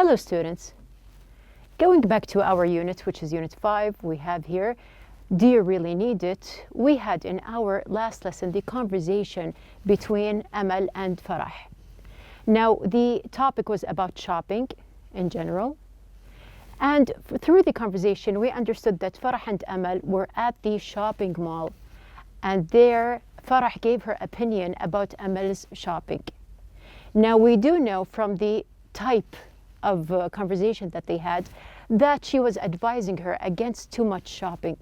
Hello students. Going back to our unit, which is Unit 5, we have here, do you really need it? We had in our last lesson the conversation between Amal and Farah. Now the topic was about shopping in general. And through the conversation, we understood that Farah and Amal were at the shopping mall. And there, Farah gave her opinion about Amal's shopping. Now we do know from the type of conversation that they had that she was advising her against too much shopping.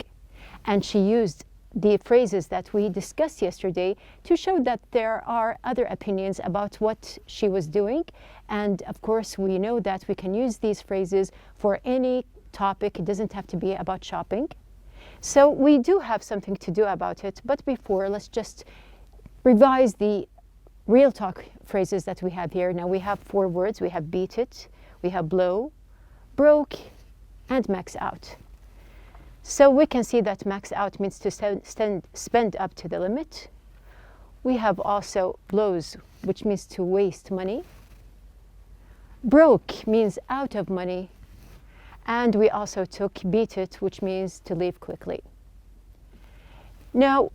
And she used the phrases that we discussed yesterday to show that there are other opinions about what she was doing. And of course, we know that we can use these phrases for any topic. It doesn't have to be about shopping. So we do have something to do about it. But before, let's just revise the real talk phrases that we have here. Now we have 4 words. We have beat it, we have blow, broke, and max out. So we can see that max out means to spend up to the limit. We have also blows, which means to waste money. Broke means out of money. And we also took beat it, which means to leave quickly. Now,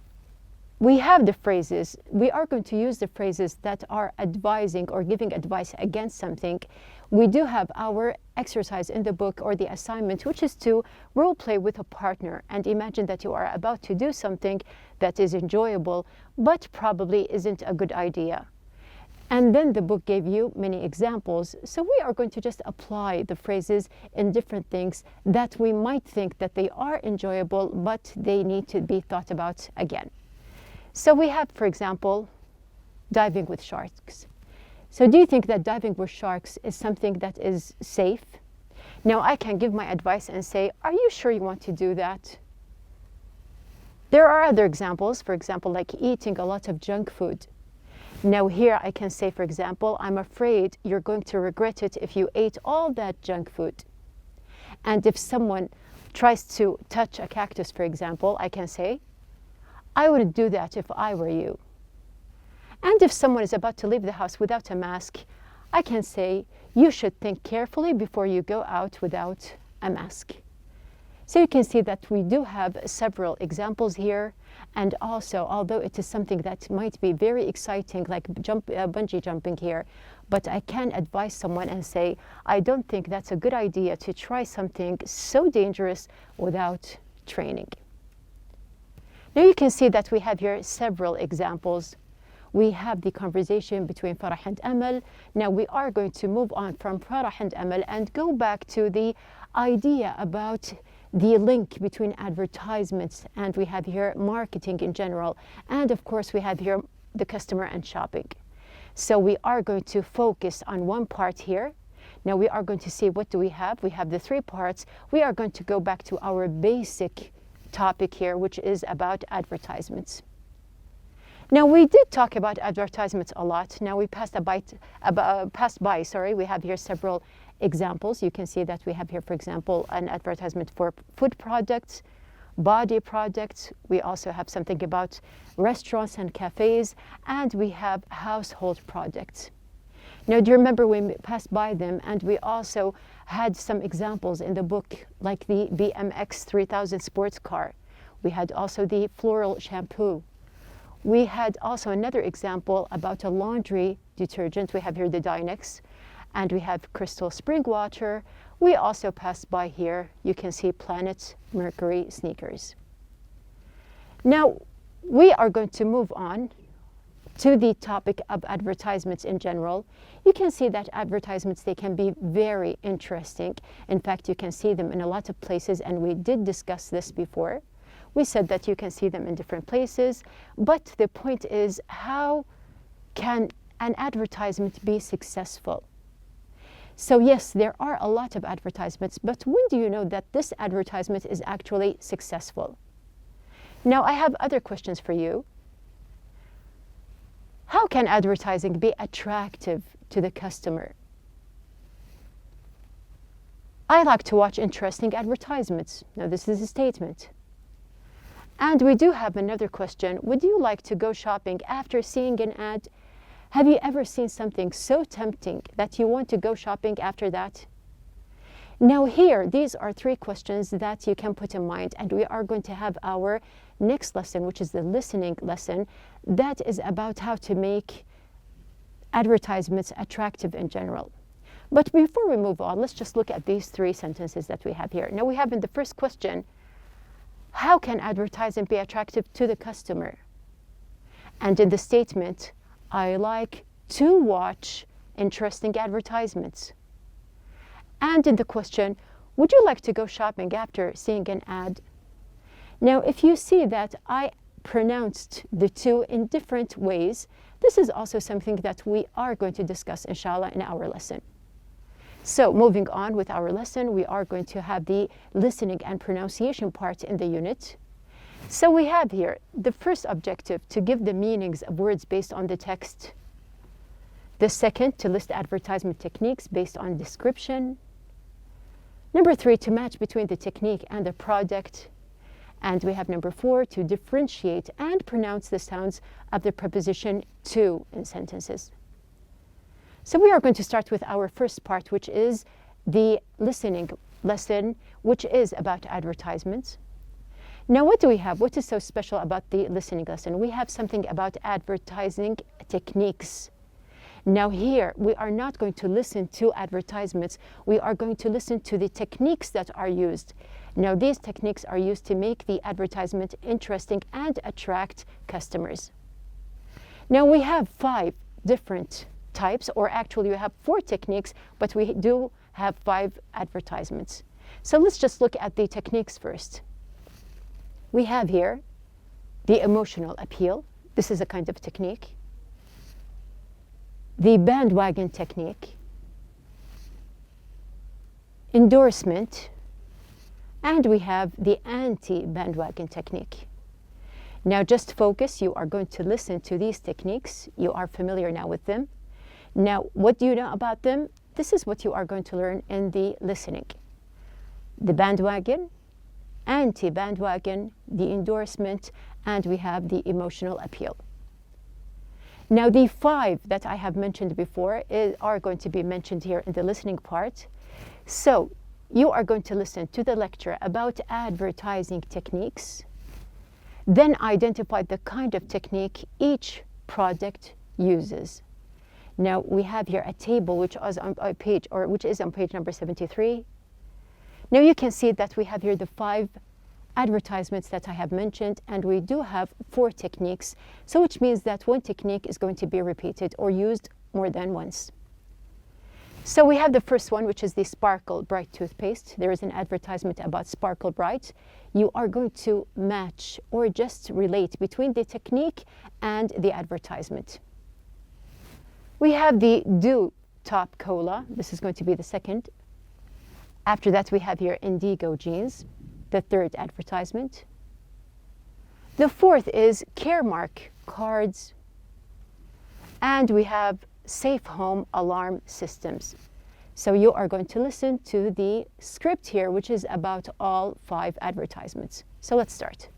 we have the phrases. We are going to use the phrases that are advising or giving advice against something. We do have our exercise in the book or the assignment, which is to role play with a partner and imagine that you are about to do something that is enjoyable, but probably isn't a good idea. And then the book gave you many examples. So we are going to just apply the phrases in different things that we might think that they are enjoyable, but they need to be thought about again. So we have, for example, diving with sharks. So do you think that diving with sharks is something that is safe? Now I can give my advice and say, are you sure you want to do that? There are other examples, for example, like eating a lot of junk food. Now here I can say, for example, I'm afraid you're going to regret it if you ate all that junk food. And if someone tries to touch a cactus, for example, I can say, I wouldn't do that if I were you. And if someone is about to leave the house without a mask, I can say, you should think carefully before you go out without a mask. So you can see that we do have several examples here. And also, although it is something that might be very exciting, like bungee jumping here, but I can advise someone and say, I don't think that's a good idea to try something so dangerous without training. Now you can see that we have here several examples. We have the conversation between Farah and Amal. Now we are going to move on from Farah and Amal and go back to the idea about the link between advertisements, and we have here marketing in general, and of course we have here the customer and shopping. So we are going to focus on one part here. Now we are going to see what do we have. We have the 3 parts. We are going to go back to our basic topic here, which is about advertisements. Now we did talk about advertisements a lot. Now we passed by. We have here several examples. You can see that we have here, for example, an advertisement for food products, body products. We also have something about restaurants and cafes, and we have household products. Now, do you remember we passed by them, and we also had some examples in the book, like the BMX 3000 sports car. We had also the floral shampoo. We had also another example about a laundry detergent. We have here the Dynex, and we have crystal spring water. We also passed by here, you can see Planet Mercury sneakers. Now, we are going to move on to the topic of advertisements in general. You can see that advertisements, they can be very interesting. In fact, you can see them in a lot of places, and we did discuss this before. We said that you can see them in different places, but the point is, how can an advertisement be successful? So yes, there are a lot of advertisements, but when do you know that this advertisement is actually successful? Now, I have other questions for you. How can advertising be attractive to the customer? I like to watch interesting advertisements. Now, this is a statement. And we do have another question. Would you like to go shopping after seeing an ad? Have you ever seen something so tempting that you want to go shopping after that? Now here, these are 3 questions that you can put in mind, and we are going to have our next lesson, which is the listening lesson, that is about how to make advertisements attractive in general. But before we move on, let's just look at these 3 sentences that we have here. Now we have in the first question, how can advertising be attractive to the customer? And in the statement, I like to watch interesting advertisements. And in the question, would you like to go shopping after seeing an ad? Now, if you see that I pronounced the 2 in different ways, this is also something that we are going to discuss, inshallah, in our lesson. So moving on with our lesson, we are going to have the listening and pronunciation part in the unit. So we have here the first objective, to give the meanings of words based on the text. The second, to list advertisement techniques based on description. Number 3, to match between the technique and the product. And we have number 4, to differentiate and pronounce the sounds of the preposition to in sentences. So we are going to start with our first part, which is the listening lesson, which is about advertisements. Now, what do we have? What is so special about the listening lesson? We have something about advertising techniques. Now here, we are not going to listen to advertisements. We are going to listen to the techniques that are used. Now, these techniques are used to make the advertisement interesting and attract customers. Now, we have 5 different types, or actually we have 4 techniques, but we do have 5 advertisements. So let's just look at the techniques first. We have here the emotional appeal. This is a kind of technique. The bandwagon technique, endorsement, and we have the anti-bandwagon technique. Now just focus, you are going to listen to these techniques. You are familiar now with them. Now, what do you know about them? This is what you are going to learn in the listening. The bandwagon, anti-bandwagon, the endorsement, and we have the emotional appeal. Now, the 5 that I have mentioned before are going to be mentioned here in the listening part. So, you are going to listen to the lecture about advertising techniques, then identify the kind of technique each product uses. Now, we have here a table which is on page number 73. Now, you can see that we have here the 5 advertisements that I have mentioned, and we do have 4 techniques, so which means that 1 technique is going to be repeated or used more than once. So we have the first one, which is the Sparkle Bright toothpaste. There is an advertisement about Sparkle Bright. You are going to match or just relate between the technique and the advertisement. We have the Dew Top Cola. This is going to be the second. After that, we have here Indigo Jeans, the 3rd advertisement. The 4th is Caremark cards. And we have Safe Home Alarm Systems. So you are going to listen to the script here, which is about all 5 advertisements. So let's start.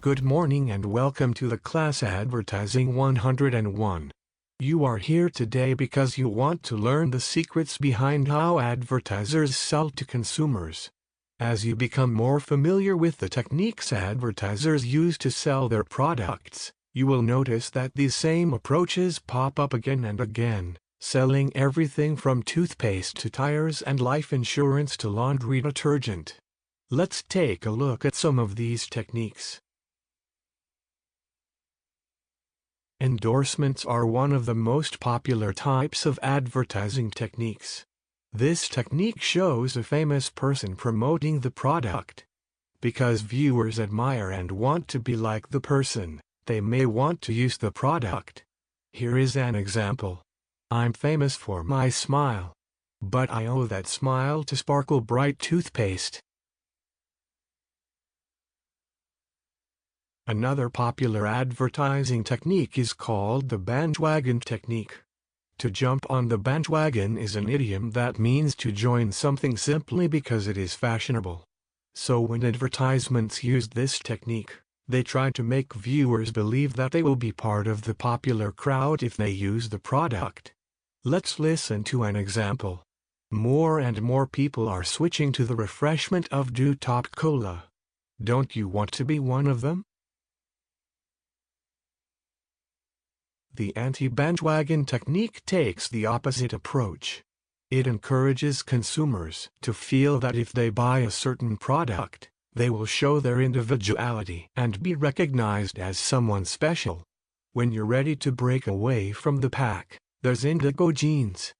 Good morning and welcome to the class Advertising 101. You are here today because you want to learn the secrets behind how advertisers sell to consumers. As you become more familiar with the techniques advertisers use to sell their products, you will notice that these same approaches pop up again and again, selling everything from toothpaste to tires and life insurance to laundry detergent. Let's take a look at some of these techniques. Endorsements are one of the most popular types of advertising techniques. This technique shows a famous person promoting the product. Because viewers admire and want to be like the person, they may want to use the product. Here is an example. I'm famous for my smile. But I owe that smile to Sparkle Bright toothpaste. Another popular advertising technique is called the bandwagon technique. To jump on the bandwagon is an idiom that means to join something simply because it is fashionable. So when advertisements use this technique, they try to make viewers believe that they will be part of the popular crowd if they use the product. Let's listen to an example. More and more people are switching to the refreshment of Dew Top Cola. Don't you want to be one of them? The anti-bandwagon technique takes the opposite approach. It encourages consumers to feel that if they buy a certain product, they will show their individuality and be recognized as someone special. When you're ready to break away from the pack, there's indigo jeans.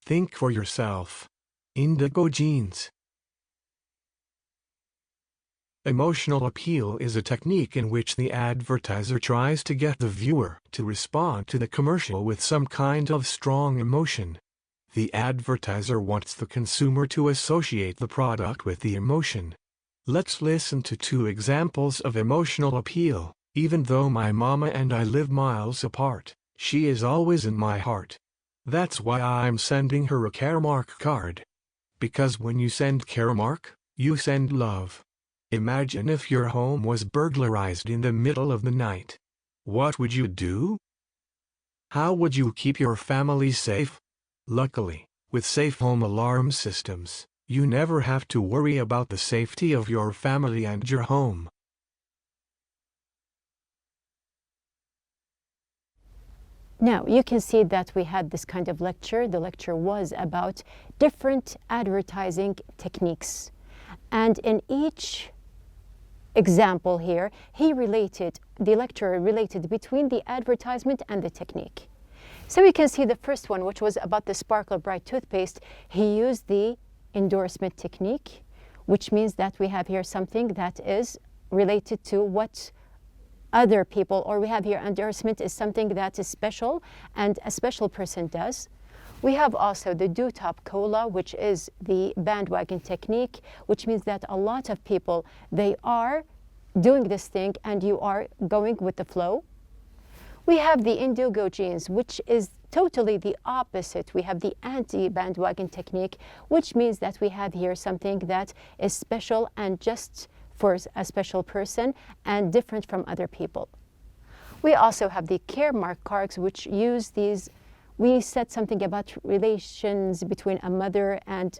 Think for yourself. Indigo jeans. Emotional appeal is a technique in which the advertiser tries to get the viewer to respond to the commercial with some kind of strong emotion. The advertiser wants the consumer to associate the product with the emotion. Let's listen to 2 examples of emotional appeal. Even though my mama and I live miles apart, she is always in my heart. That's why I'm sending her a Caremark card. Because when you send Caremark, you send love. Imagine if your home was burglarized in the middle of the night. What would you do? How would you keep your family safe? Luckily, with safe home alarm systems, you never have to worry about the safety of your family and your home. Now, you can see that we had this kind of lecture. The lecture was about different advertising techniques. And in each example here, the lecturer related between the advertisement and the technique. So we can see the first one, which was about the Sparkle Bright toothpaste. He used the endorsement technique, which means that we have here something that is related to what other people, or we have here endorsement is something that is special and a special person does. We have also the Dew Top Cola, which is the bandwagon technique, which means that a lot of people, they are doing this thing and you are going with the flow. We have the indigo jeans, which is totally the opposite. We have the anti-bandwagon technique, which means that we have here something that is special and just for a special person and different from other people. We also have the Caremark cards, which use these. We said something about relations between a mother and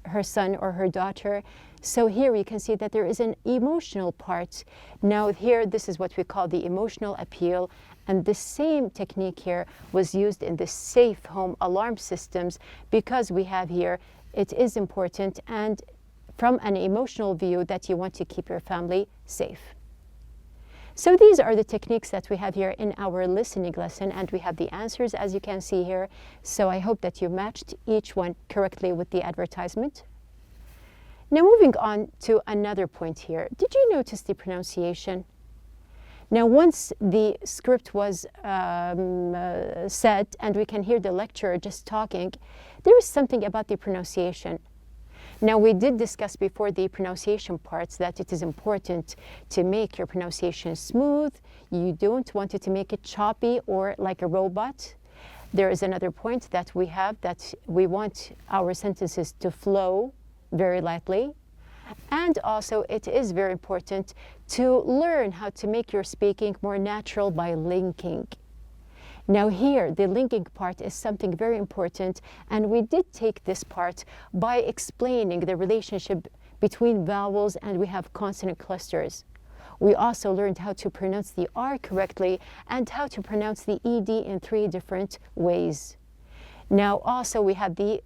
her son or her daughter. So here you can see that there is an emotional part. Now here, this is what we call the emotional appeal. And the same technique here was used in the safe home alarm systems, because we have here, it is important and from an emotional view that you want to keep your family safe. So these are the techniques that we have here in our listening lesson, and we have the answers as you can see here. So I hope that you matched each one correctly with the advertisement. Now moving on to another point here. Did you notice the pronunciation? Now once the script was set and we can hear the lecturer just talking, there is something about the pronunciation. Now we did discuss before the pronunciation parts that it is important to make your pronunciation smooth. You don't want it to make it choppy or like a robot. There is another point that we have, that we want our sentences to flow very lightly. And also it is very important to learn how to make your speaking more natural by linking. Now here, the linking part is something very important, and we did take this part by explaining the relationship between vowels, and we have consonant clusters. We also learned how to pronounce the R correctly and how to pronounce the ED in 3 different ways. Now also we have the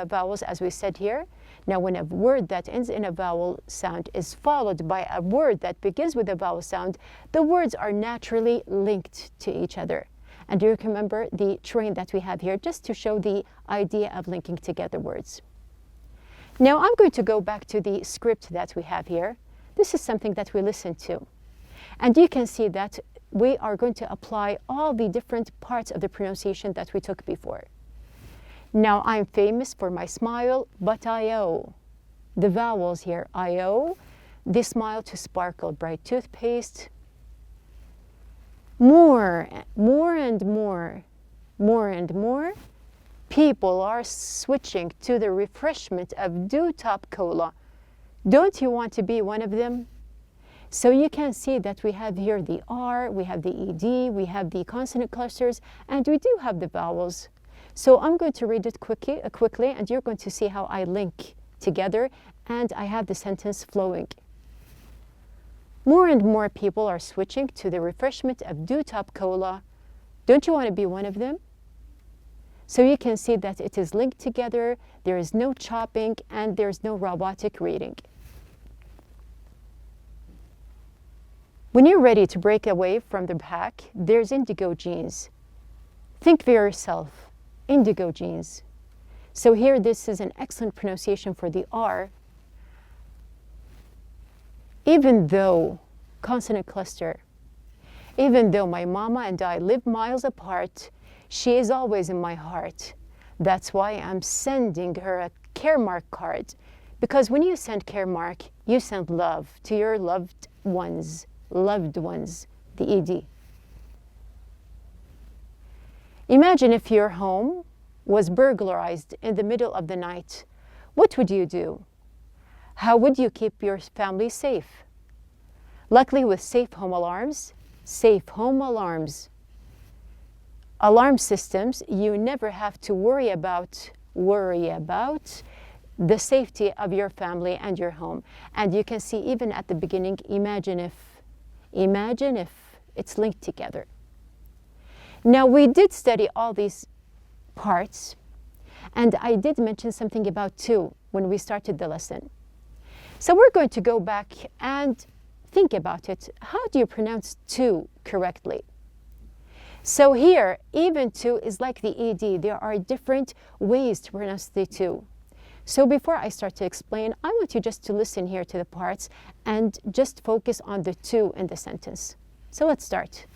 vowels, as we said here. Now when a word that ends in a vowel sound is followed by a word that begins with a vowel sound, the words are naturally linked to each other. And you can remember the train that we have here just to show the idea of linking together words. Now I'm going to go back to the script that we have here. This is something that we listened to. And you can see that we are going to apply all the different parts of the pronunciation that we took before. Now I'm famous for my smile, but I owe. The vowels here, I owe, the smile to Sparkle Bright toothpaste. More and more people are switching to the refreshment of Dew Top Cola. Don't you want to be one of them? So you can see that we have here the R, we have the ED, we have the consonant clusters, and we do have the vowels. So I'm going to read it quickly, and you're going to see how I link together, and I have the sentence flowing. More and more people are switching to the refreshment of Top Cola. Don't you want to be one of them? So you can see that it is linked together, there is no chopping, and there's no robotic reading. When you're ready to break away from the pack, there's indigo jeans. Think for yourself, indigo jeans. So here, this is an excellent pronunciation for the R. Even though, consonant cluster, even though my mama and I live miles apart, she is always in my heart. That's why I'm sending her a care mark card. Because when you send care mark, you send love to your loved ones, the ED. Imagine if your home was burglarized in the middle of the night. What would you do? How would you keep your family safe? Luckily, with safe home alarms, alarm systems, you never have to worry about the safety of your family and your home. And you can see even at the beginning, imagine if it's linked together. Now, we did study all these parts, and I did mention something about to when we started the lesson. So we're going to go back and think about it. How do you pronounce to correctly? So here, even to is like the ED. There are different ways to pronounce the to. So before I start to explain, I want you just to listen here to the parts and just focus on the to in the sentence. So let's start.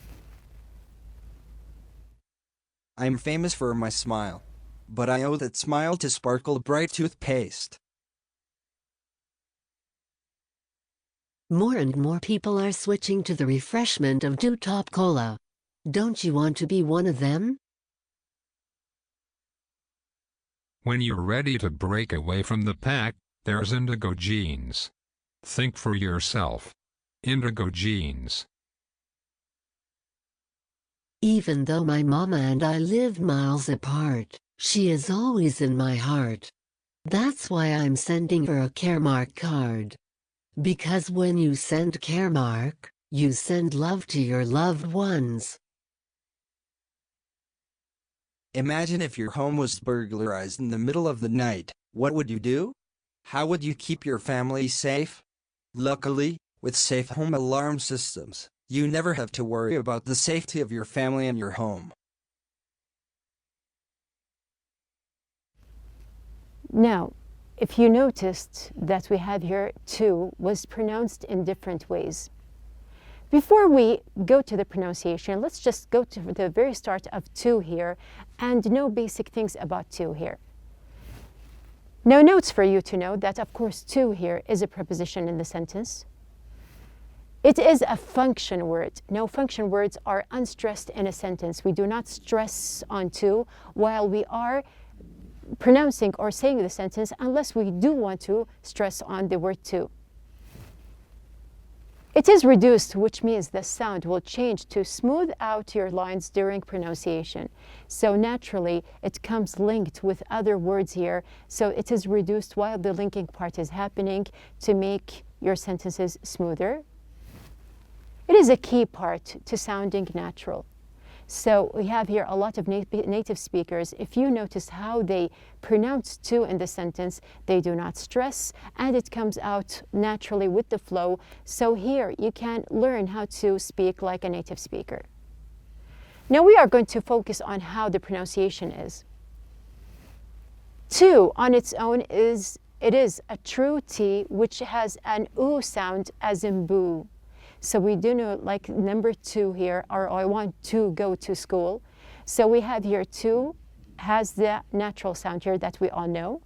I'm famous for my smile, but I owe that smile to Sparkle Bright toothpaste. More and more people are switching to the refreshment of Top Cola. Don't you want to be one of them? When you're ready to break away from the pack, there's indigo jeans. Think for yourself. Indigo jeans. Even though my mama and I live miles apart, she is always in my heart. That's why I'm sending her a care mark card. Because when you send care mark, you send love to your loved ones. Imagine if your home was burglarized in the middle of the night. What would you do? How would you keep your family safe? Luckily, with safe home alarm systems, you never have to worry about the safety of your family and your home. Now, if you noticed that we have here to was pronounced in different ways. Before we go to the pronunciation, let's just go to the very start of to here and know basic things about to here. Now, notes for you to know that, of course, to here is a preposition in the sentence. It is a function word. Now, function words are unstressed in a sentence. We do not stress on to while we are pronouncing or saying the sentence unless we do want to stress on the word to. It is reduced, which means the sound will change to smooth out your lines during pronunciation. So naturally, it comes linked with other words here. So it is reduced while the linking part is happening to make your sentences smoother. It is a key part to sounding natural. So we have here a lot of native speakers. If you notice how they pronounce to in the sentence, they do not stress, and it comes out naturally with the flow. So here you can learn how to speak like a native speaker. Now we are going to focus on how the pronunciation is. To on its own is a true T which has an oo sound as in boo. So we do know, like number 2 here, or I want to go to school. So we have here to has the natural sound here that we all know.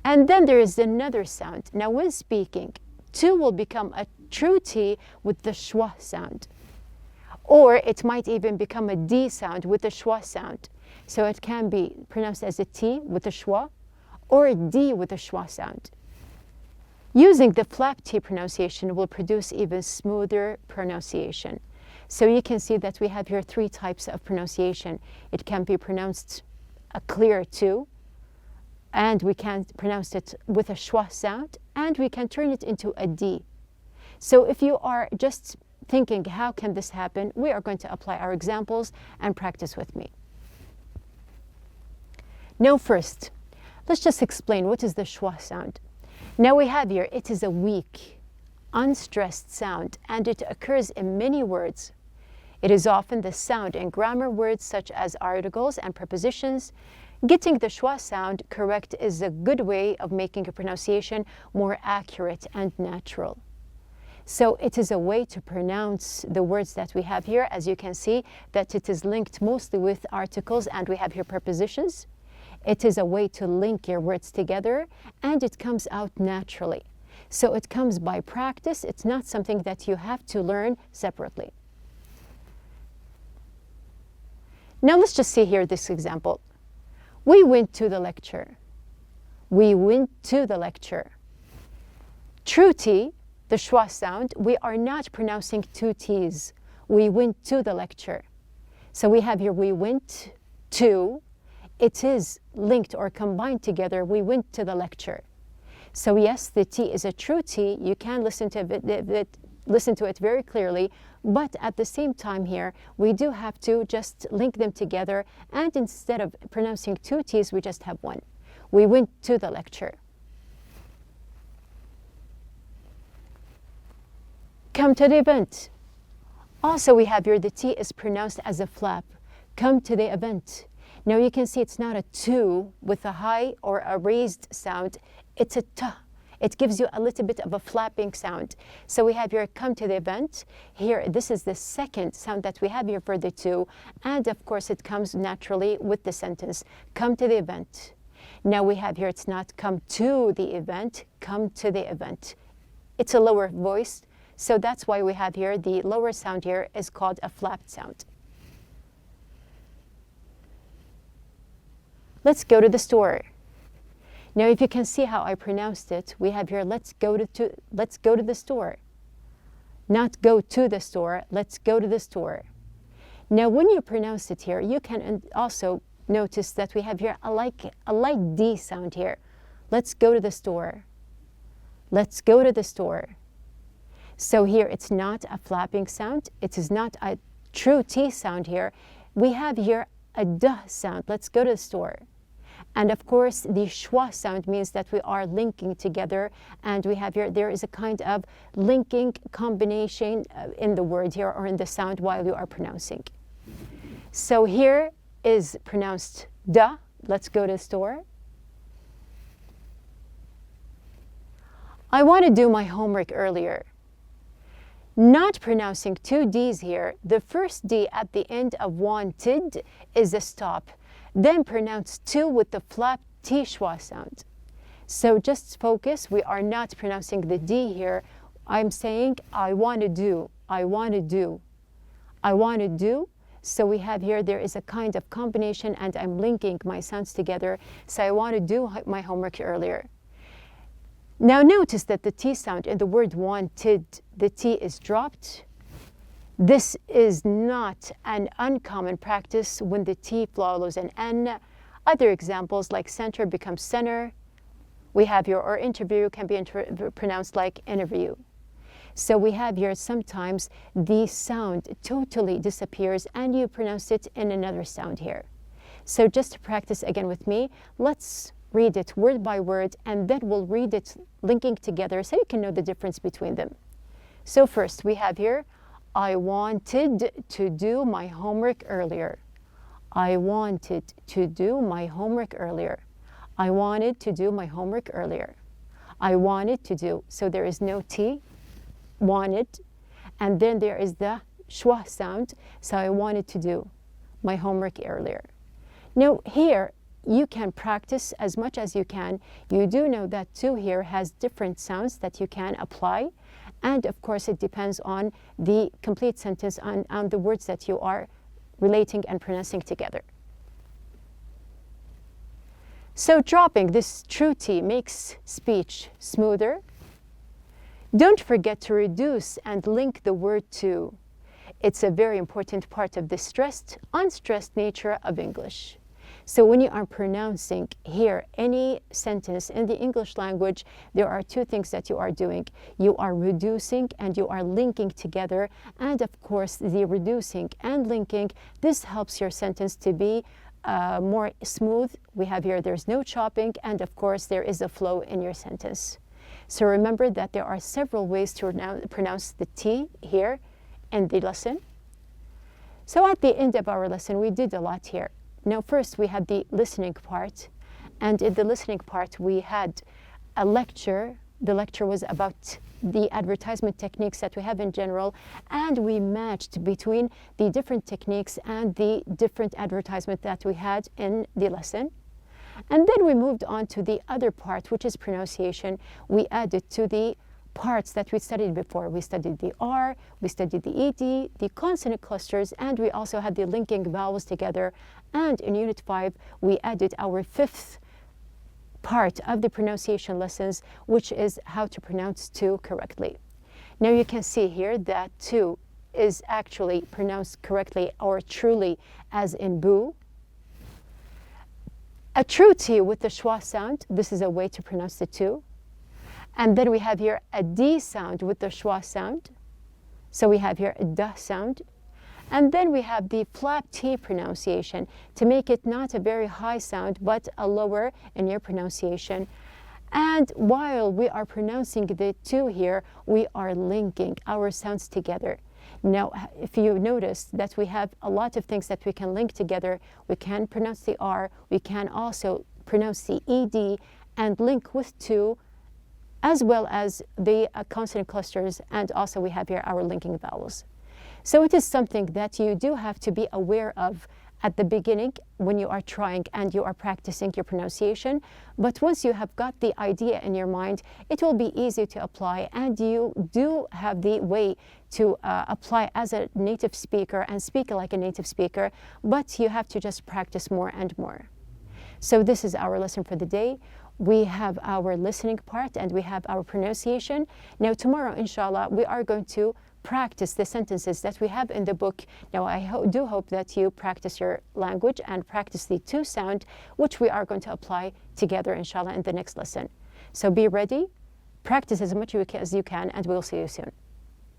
And then there is another sound. Now when speaking, to will become a true T with the schwa sound. Or it might even become a D sound with the schwa sound. So it can be pronounced as a T with the schwa or a D with the schwa sound. Using the flap T pronunciation will produce even smoother pronunciation. So you can see that we have here 3 types of pronunciation. It can be pronounced a clear tu, and we can pronounce it with a schwa sound, and we can turn it into a d. So if you are just thinking, how can this happen? We are going to apply our examples and practice with me. Now first, let's just explain what is the schwa sound. Now we have here, it is a weak, unstressed sound, and it occurs in many words. It is often the sound in grammar words such as articles and prepositions. Getting the schwa sound correct is a good way of making a pronunciation more accurate and natural. So it is a way to pronounce the words that we have here. As you can see, that it is linked mostly with articles, and we have here prepositions. It is a way to link your words together, and it comes out naturally. So it comes by practice. It's not something that you have to learn separately. Now let's just see here this example. We went to the lecture. We went to the lecture. True T, the schwa sound, we are not pronouncing 2 T's. We went to the lecture. So we have here, we went to. It is linked or combined together. We went to the lecture. So yes, the T is a true T. You can listen to it very clearly, but at the same time here, we do have to just link them together, and instead of pronouncing 2 T's, we just have 1. We went to the lecture. Come to the event. Also, we have here, the T is pronounced as a flap. Come to the event. Now you can see it's not a tu with a high or a raised sound. It's a t. It gives you a little bit of a flapping sound. So we have here, come to the event. Here, this is the second sound that we have here for the tu. And of course, it comes naturally with the sentence, come to the event. Now we have here, it's not come to the event, come to the event. It's a lower voice. So that's why we have here, the lower sound here is called a flapped sound. Let's go to the store. Now, if you can see how I pronounced it, we have here, let's go to the store. Not go to the store, let's go to the store. Now, when you pronounce it here, you can also notice that we have here a light D sound here. Let's go to the store. Let's go to the store. So here, it's not a flapping sound. It is not a true T sound here. We have here a D sound. Let's go to the store. And of course, the schwa sound means that we are linking together, and we have here, there is a kind of linking combination in the word here or in the sound while you are pronouncing. So here is pronounced da. Let's go to the store. I want to do my homework earlier. Not pronouncing 2 D's here. The first D at the end of wanted is a stop. Then pronounce 2 with the flap T schwa sound. So just focus. We are not pronouncing the D here. I'm saying I want to do. I want to do. I want to do. So we have here, there is a kind of combination, and I'm linking my sounds together. So I want to do my homework earlier. Now notice that the T sound in the word wanted, the T is dropped. This is not an uncommon practice when the T follows an N. Other examples like center becomes center. We have here, or interview can be pronounced like interview. So we have here sometimes the sound totally disappears and you pronounce it in another sound here. So just to practice again with me, let's read it word by word, and then we'll read it linking together so you can know the difference between them. So first we have here, I wanted to do my homework earlier. I wanted to do my homework earlier. I wanted to do my homework earlier. I wanted to do, so there is no T, wanted, and then there is the schwa sound, so I wanted to do my homework earlier. Now here, you can practice as much as you can. You do know that to here has different sounds that you can apply. And of course, it depends on the complete sentence, on the words that you are relating and pronouncing together. So dropping this true T makes speech smoother. Don't forget to reduce and link the word to. it's a very important part of the stressed, unstressed nature of English. So when you are pronouncing here any sentence in the English language, there are two things that you are doing. You are reducing and you are linking together. And of course, the reducing and linking, this helps your sentence to be more smooth. We have here, there's no chopping, and of course, there is a flow in your sentence. So remember that there are several ways to pronounce the T here in the lesson. So at the end of our lesson, we did a lot here. Now, first, we had the listening part. And in the listening part, we had a lecture. The lecture was about the advertisement techniques that we have in general. And we matched between the different techniques and the different advertisement that we had in the lesson. And then we moved on to the other part, which is pronunciation. We added to the parts that we studied before. We studied the R, we studied the ED, the consonant clusters, and we also had the linking vowels together. And in Unit 5, we added our fifth part of the pronunciation lessons, which is how to pronounce to correctly. Now you can see here that to is actually pronounced correctly or truly as in boo. A true T with the schwa sound, this is a way to pronounce the to. And then we have here a D sound with the schwa sound. So we have here a duh sound. And then we have the flap T pronunciation to make it not a very high sound, but a lower in your pronunciation. And while we are pronouncing the to here, we are linking our sounds together. Now, if you notice that we have a lot of things that we can link together, we can pronounce the R, we can also pronounce the ED and link with to, as well as the consonant clusters, and also we have here our linking vowels. So it is something that you do have to be aware of at the beginning when you are trying and you are practicing your pronunciation. But once you have got the idea in your mind, it will be easy to apply, and you do have the way to apply as a native speaker and speak like a native speaker, but you have to just practice more and more. So this is our lesson for the day. We have our listening part and we have our pronunciation. Now tomorrow, inshallah, we are going to practice the sentences that we have in the book. Now I do hope that you practice your language and practice the to sound, which we are going to apply together, inshallah, in the next lesson. So be ready, practice as much as you can, and we'll see you soon.